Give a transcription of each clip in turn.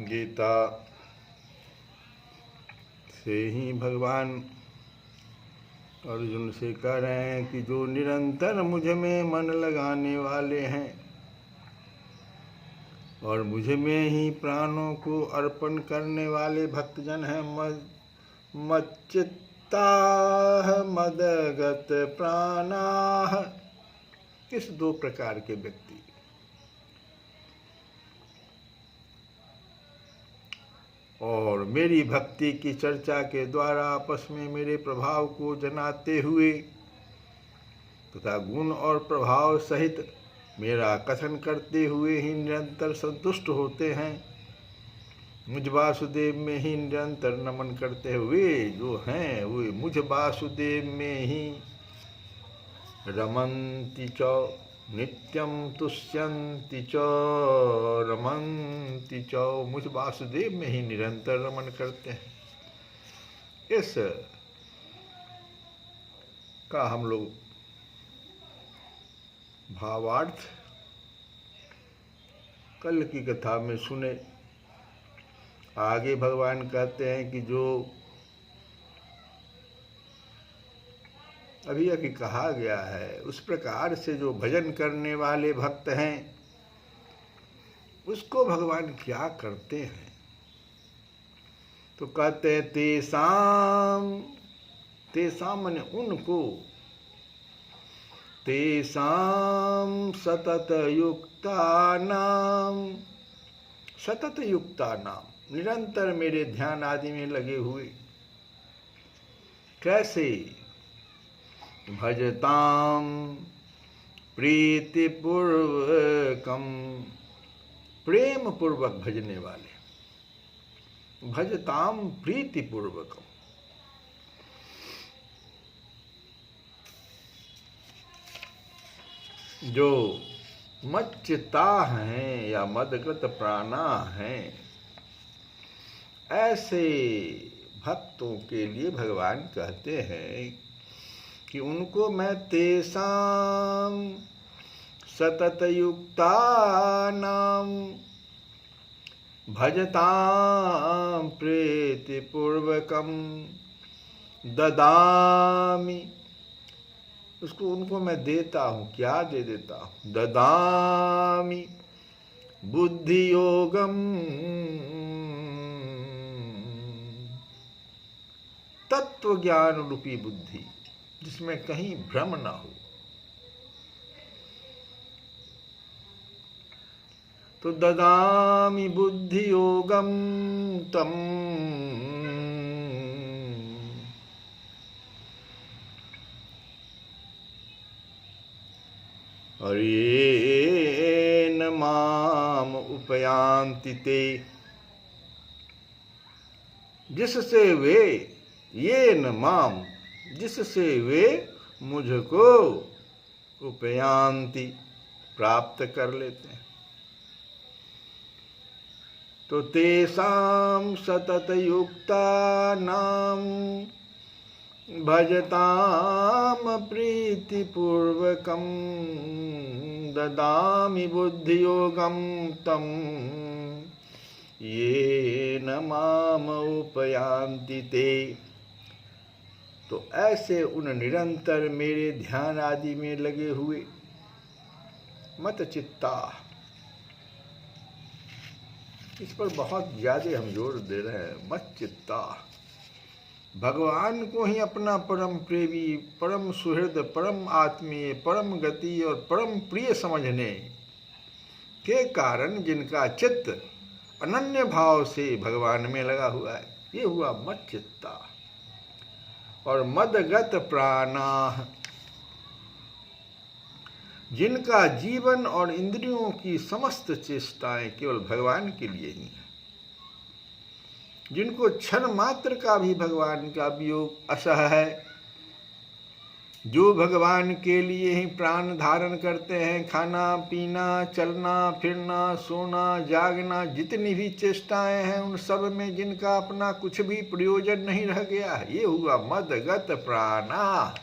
गीता से ही भगवान अर्जुन से कह रहे हैं कि जो निरंतर मुझ में मन लगाने वाले हैं और मुझ में ही प्राणों को अर्पण करने वाले भक्तजन हैं, मच्चित्ताः मदगत प्राणाः। इस दो प्रकार के व्यक्ति और मेरी भक्ति की चर्चा के द्वारा आपस में मेरे प्रभाव को जनाते हुए तथा गुण और प्रभाव सहित मेरा कथन करते हुए ही निरंतर संतुष्ट होते हैं। मुझ वासुदेव में ही निरंतर नमन करते हुए जो हैं वे मुझ वासुदेव में ही रमन्ति च नित्यं तुष्यन्ति च रमन्ति च, मुझ वासुदेव में ही निरंतर रमन करते हैं। इस का हम लोग भावार्थ कल की कथा में सुने। आगे भगवान कहते हैं कि जो अभी अभी कहा गया है उस प्रकार से जो भजन करने वाले भक्त हैं उसको भगवान क्या करते हैं, तो कहते हैं तेसाम, तेसाम माने उनको, तेसाम सतत युक्तानाम, सतत युक्तानाम निरंतर मेरे ध्यान आदि में लगे हुए। कैसे? भजताम प्रीतिपूर्वकम, प्रेम पूर्वक भजने वाले। भजताम प्रीतिपूर्वकम, जो मच्चिता हैं या मदगत प्राणा हैं, ऐसे भक्तों के लिए भगवान कहते हैं कि उनको मैं तेसाम सतत युक्तानाम भजताम प्रीतिपूर्वकम ददामि, उसको उनको मैं देता हूँ। क्या दे देता हूँ? ददामि बुद्धि योगम, तत्व ज्ञान रूपी बुद्धि जिसमें कहीं भ्रम ना हो। तो ददामि बुद्धि योगम तम, और ये न माम उपयांति ते, जिससे वे, ये न माम जिससे वे मुझको उपयांति प्राप्त कर लेते हैं। तो तेसाम सतत युक्तानाम भजताम प्रीतिपूर्वकम ददामि बुद्धि योगम तम ये न माम उपयांति ते। तो ऐसे उन निरंतर मेरे ध्यान आदि में लगे हुए मत चित्ता, इस पर बहुत ज्यादा हम जोर दे रहे हैं। मत चित्ता, भगवान को ही अपना परम प्रेमी, परम सुहृद, परम आत्मीय, परम गति और परम प्रिय समझने के कारण जिनका चित्त अनन्य भाव से भगवान में लगा हुआ है, ये हुआ मत चित्ता। और मदगत प्राणाः, जिनका जीवन और इंद्रियों की समस्त चेष्टाएं केवल भगवान के लिए ही हैं, जिनको क्षण मात्र का भी भगवान का वियोग असह है, जो भगवान के लिए ही प्राण धारण करते हैं, खाना पीना, चलना फिरना, सोना जागना, जितनी भी चेष्टाएं हैं उन सब में जिनका अपना कुछ भी प्रयोजन नहीं रह गया है, ये हुआ मदगत प्राणा।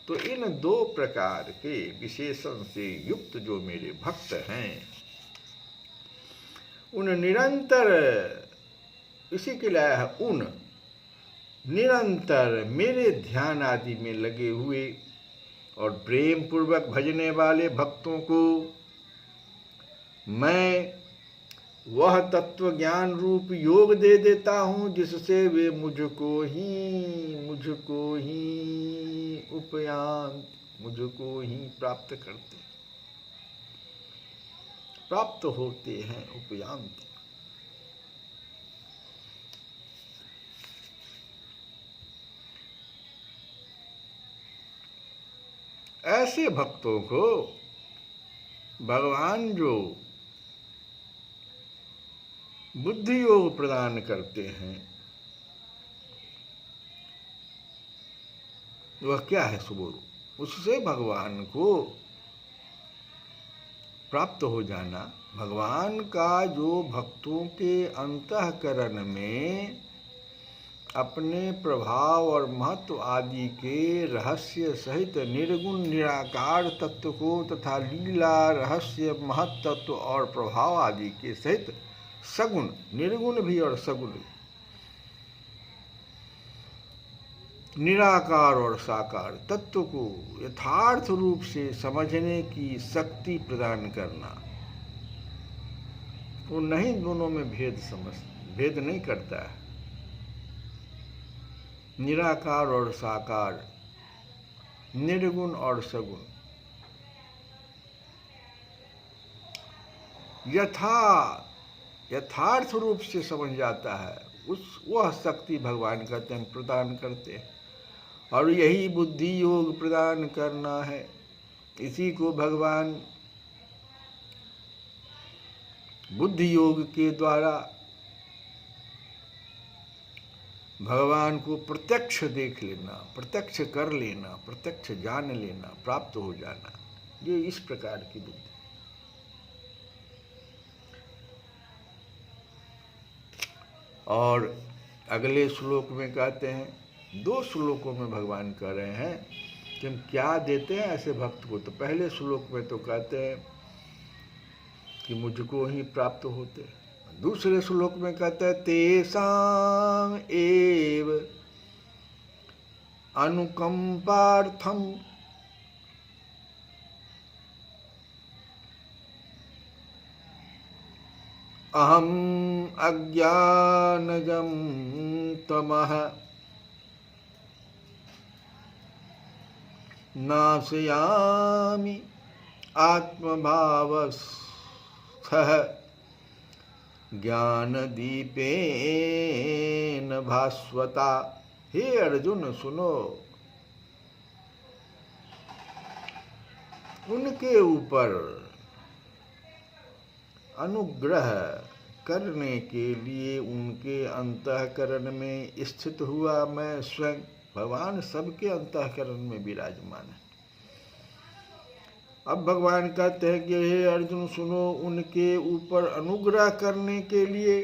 तो इन दो प्रकार के विशेषण से युक्त जो मेरे भक्त हैं, उन निरंतर, इसी के लिए है उन निरंतर मेरे ध्यान आदि में लगे हुए और प्रेम पूर्वक भजने वाले भक्तों को मैं वह तत्व ज्ञान रूप योग दे देता हूँ जिससे वे मुझको ही उपयांत, मुझको ही प्राप्त करते, प्राप्त होते हैं, उपयांत। ऐसे भक्तों को भगवान जो बुद्धि योग प्रदान करते हैं, वह क्या है सुबोधो? उससे भगवान को प्राप्त हो जाना। भगवान का जो भक्तों के अंतःकरण में अपने प्रभाव और महत्व आदि के रहस्य सहित निर्गुण निराकार तत्व को तथा लीला रहस्य महत्त्व और प्रभाव आदि के सहित सगुण, निर्गुण भी और सगुण, निराकार और साकार तत्व को यथार्थ रूप से समझने की शक्ति प्रदान करना, वो नहीं दोनों में भेद नहीं करता है। निराकार और साकार, निर्गुण और सगुण, यथार्थ रूप से समझ जाता है, वह शक्ति भगवान कहते हैं प्रदान करते हैं। और यही बुद्धि योग प्रदान करना है। इसी को भगवान बुद्धि योग के द्वारा भगवान को प्रत्यक्ष देख लेना, प्रत्यक्ष कर लेना, प्रत्यक्ष जान लेना, प्राप्त हो जाना, ये इस प्रकार की बुद्धि। और अगले श्लोक में कहते हैं, 2 श्लोकों में भगवान कह रहे हैं कि हम क्या देते हैं ऐसे भक्त को। तो पहले श्लोक में तो कहते हैं कि मुझको ही प्राप्त होते, दूसरे श्लोक में कहते हैं तेषाम एव अनुकंपार्थम अहम अज्ञानजं तमः नाशयामि आत्मभावस्थः ज्ञान दीपेन भास्वता। हे अर्जुन सुनो, उनके ऊपर अनुग्रह करने के लिए उनके अंतःकरण में स्थित हुआ मैं स्वयं। भगवान सबके अंतःकरण में विराजमान है। अब भगवान कहते हैं कि हे अर्जुन सुनो, उनके ऊपर अनुग्रह करने के लिए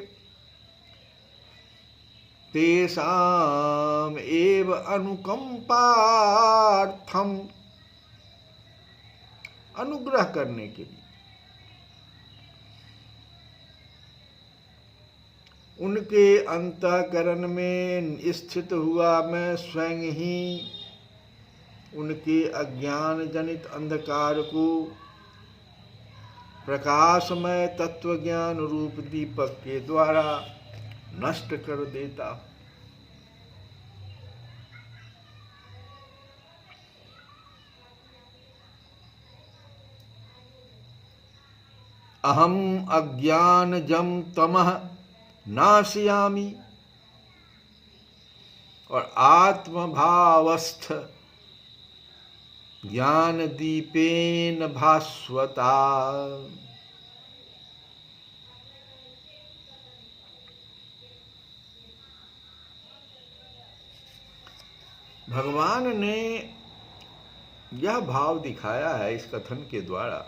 तेषाम एव अनुकंपार्थम, अनुग्रह करने के लिए उनके अंतःकरण में स्थित हुआ मैं स्वयं ही उनके अज्ञान जनित अंधकार को प्रकाशमय तत्व ज्ञान रूप दीपक के द्वारा नष्ट कर देता। अहम अज्ञानजं तमः नाशयामि, और आत्मभावस्थ ज्ञान दीपेन भास्वता। भगवान ने यह भाव दिखाया है इस कथन के द्वारा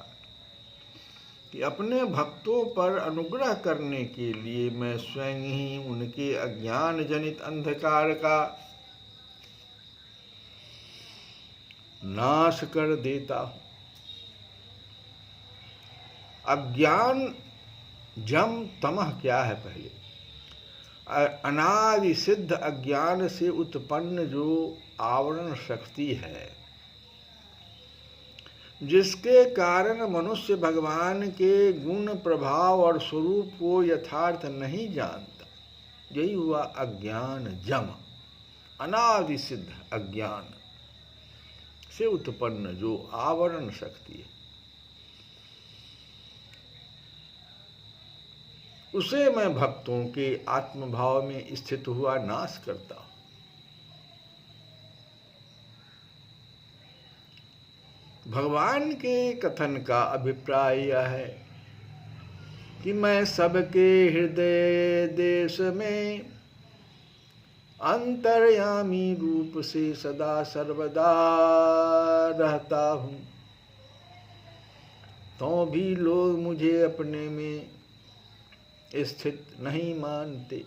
कि अपने भक्तों पर अनुग्रह करने के लिए मैं स्वयं ही उनके अज्ञान जनित अंधकार का नाश कर देता हूं। अज्ञान जम तमह क्या है? पहले अनादि सिद्ध अज्ञान से उत्पन्न जो आवरण शक्ति है, जिसके कारण मनुष्य भगवान के गुण प्रभाव और स्वरूप को यथार्थ नहीं जानता, यही हुआ अज्ञान जम। अनादि सिद्ध अज्ञान से उत्पन्न जो आवरण शक्ति है, उसे मैं भक्तों के आत्मभाव में स्थित हुआ नाश करता हूं। भगवान के कथन का अभिप्राय यह है कि मैं सबके हृदय देश में अंतर्यामी रूप से सदा सर्वदा रहता हूँ, तो भी लोग मुझे अपने में स्थित नहीं मानते।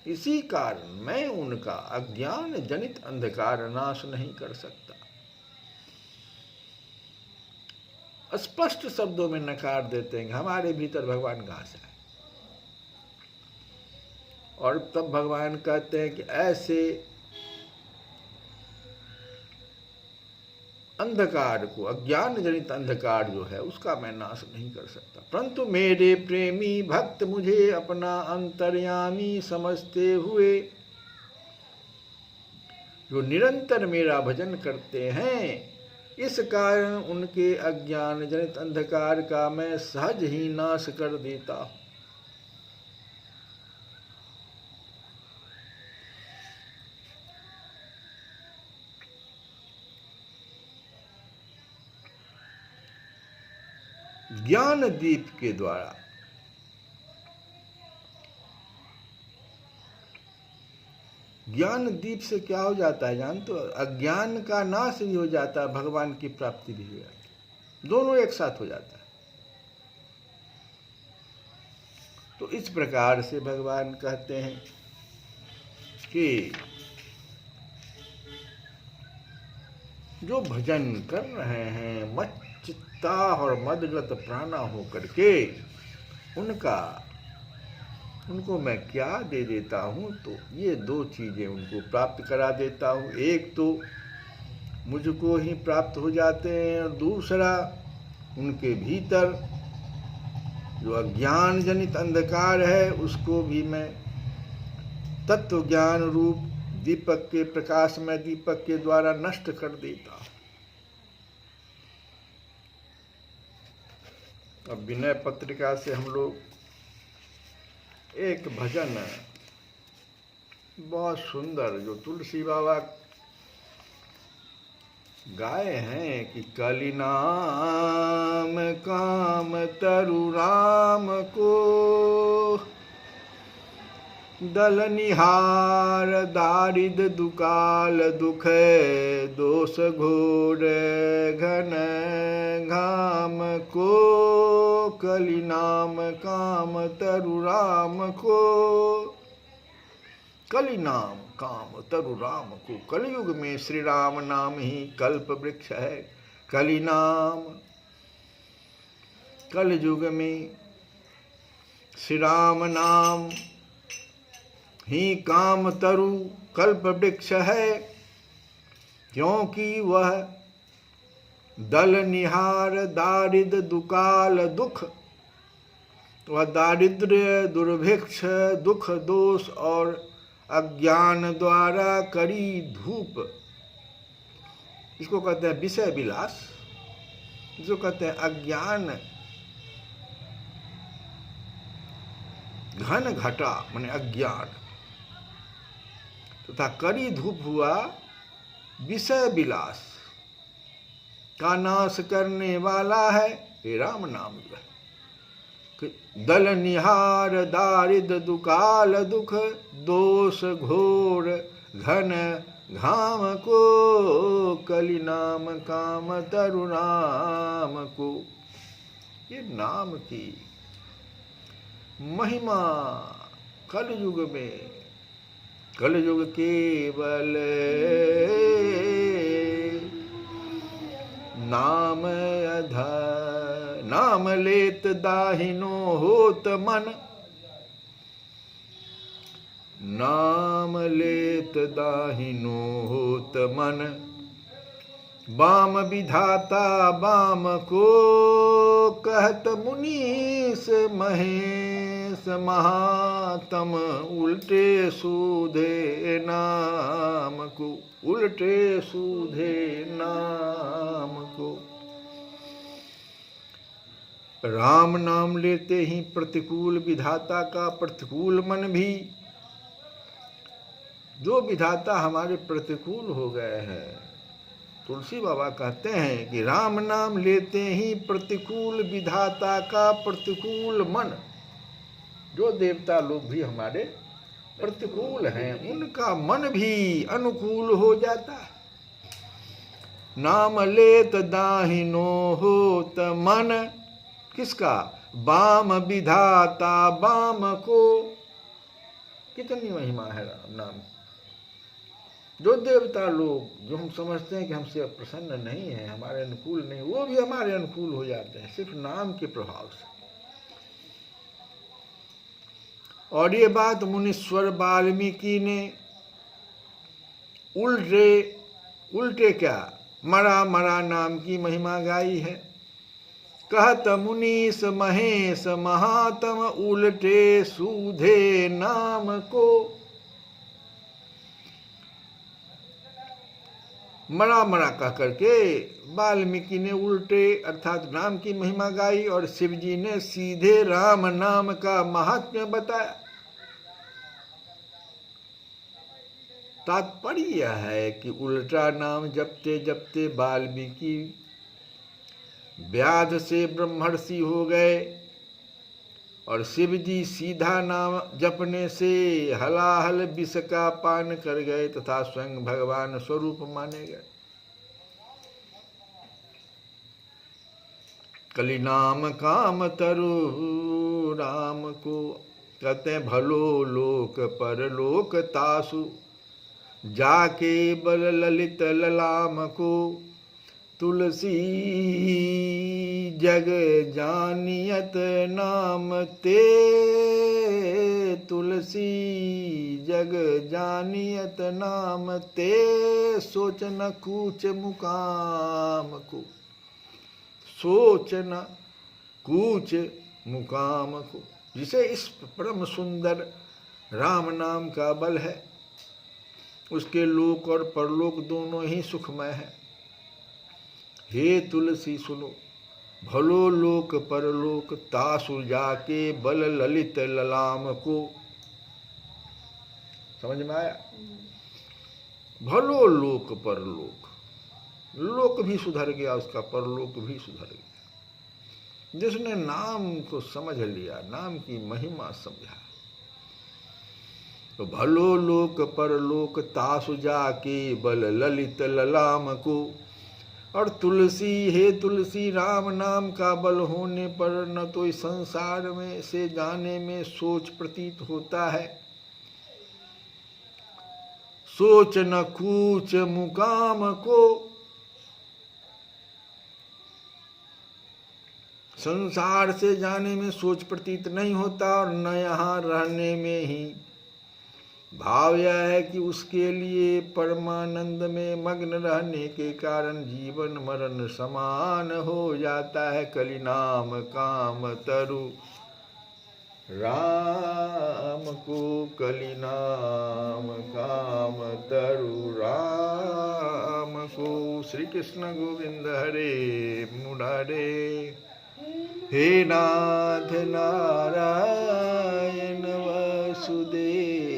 इसी कारण मैं उनका अज्ञान जनित अंधकार नाश नहीं कर सकता। स्पष्ट शब्दों में नकार देते हैं हमारे भीतर भगवान कहाँ से आए। और तब भगवान कहते हैं कि ऐसे अंधकार को, अज्ञान जनित अंधकार जो है उसका मैं नाश नहीं कर सकता, परंतु मेरे प्रेमी भक्त मुझे अपना अंतर्यामी समझते हुए जो निरंतर मेरा भजन करते हैं, इस कारण उनके अज्ञान जनित अंधकार का मैं सहज ही नाश कर देता हूँ। ज्ञान दीप के द्वारा ज्ञान दीप से क्या हो जाता है जान, तो अज्ञान का नाश भी हो जाता है, भगवान की प्राप्ति भी हो जाती है, दोनों एक साथ हो जाता है। तो इस प्रकार से भगवान कहते हैं कि जो भजन कर रहे हैं मच्चित्ता और मदगत प्राणा होकर के, उनको मैं क्या दे देता हूँ, तो ये दो चीज़ें उनको प्राप्त करा देता हूँ। एक तो मुझको ही प्राप्त हो जाते हैं, और दूसरा उनके भीतर जो अज्ञान जनित अंधकार है उसको भी मैं तत्व ज्ञान रूप दीपक के प्रकाश में दीपक के द्वारा नष्ट कर देता हूँ। अब विनय पत्रिका से हम लोग एक भजन बहुत सुंदर जो तुलसी बाबा गाए हैं कि कलि नाम काम तरु राम को, दल निहार दारिद दुकाल दुख, दोष घोर घन घाम को। कलि नाम काम तरु राम को, कलि नाम काम तरु राम को। कलयुग में श्री राम नाम ही कल्प वृक्ष है। कलि नाम, कलयुग में श्री राम नाम ही काम तरु कल्प वृक्ष है, क्योंकि वह दल निहार दारिद दुकाल दुख, वह दारिद्र्य दुर्भिक्ष दुख दोष और अज्ञान द्वारा करी धूप, इसको कहते हैं विषय विलास, जो कहते हैं अज्ञान घन घटा माने अज्ञान, तथा करी धूप हुआ विषय विलास का नाश करने वाला है ये राम नाम जो है। दल निहार दारिद दुकाल दुख, दोष घोर घन घाम को। कलि नाम काम तरु नाम को। ये नाम की महिमा कलयुग में, कलयुग केवल नाम नाम लेत दाहिनो होत मन, नाम लेत दाहिनो होत मन। बाम विधाता बाम को, कहत मुनीस महेश महात्म। उल्टे सूधे नाम को, उल्टे सूधे नाम को। राम नाम लेते ही प्रतिकूल विधाता का प्रतिकूल मन भी, जो विधाता हमारे प्रतिकूल हो गए हैं, तुलसी बाबा कहते हैं कि राम नाम लेते ही प्रतिकूल विधाता का प्रतिकूल मन, जो देवता लोग भी हमारे प्रतिकूल हैं उनका मन भी अनुकूल हो जाता है। नाम लेत दाहिनो होत मन, किसका? बाम विधाता बाम को। कितनी महिमा है राम नाम। जो देवता लोग जो हम समझते हैं कि हमसे प्रसन्न नहीं है, हमारे अनुकूल नहीं, वो भी हमारे अनुकूल हो जाते हैं सिर्फ नाम के प्रभाव से। और ये बात मुनीश्वर वाल्मीकि ने उल्टे क्या मरा मरा नाम की महिमा गाई है। कहत मुनीस महेश महात्म उल्टे सूधे नाम को। मरा मरा कह करके वाल्मीकि ने उल्टे अर्थात राम की महिमा गाई और शिव जी ने सीधे राम नाम का महात्म्य बताया। तात्पर्य यह है कि उल्टा नाम जपते जपते वाल्मीकि व्याध से ब्रह्मर्षि हो गए और शिव जी सीधा नाम जपने से हलाहल विष का पान कर गए तथा स्वयं भगवान स्वरूप माने गए। कली नाम काम तरु राम को, कहते हैं भलो लोक परलोक तासु, जाके बल ललित ललाम को। तुलसी जग जानियत नाम ते, तुलसी जग जानियत नाम ते, सोच न कूच मुकाम को, सोच न कूच मुकाम को। जिसे इस परम सुंदर राम नाम का बल है उसके लोक और परलोक दोनों ही सुखमय है। हे तुलसी सुनो, भलो लोक परलोक तासु जाके बल ललित ललाम को। समझ में आया? भलो लोक परलोक, लोक भी सुधर गया उसका, परलोक भी सुधर गया। जिसने नाम को समझ लिया, नाम की महिमा समझा, तो भलो लोक परलोक तासु जाके बल ललित ललाम को। और तुलसी, हे तुलसी, राम नाम का बल होने पर न तो इस संसार में से जाने में सोच प्रतीत होता है, सोच न कूच मुकाम को। संसार से जाने में सोच प्रतीत नहीं होता और न यहाँ रहने में ही। भाव यह है कि उसके लिए परमानंद में मग्न रहने के कारण जीवन मरण समान हो जाता है। कली नाम काम तरु राम को, कली नाम काम तरु राम को। श्री कृष्ण गोविंद हरे मुरारे। हे नाथ नारायण वसुदेव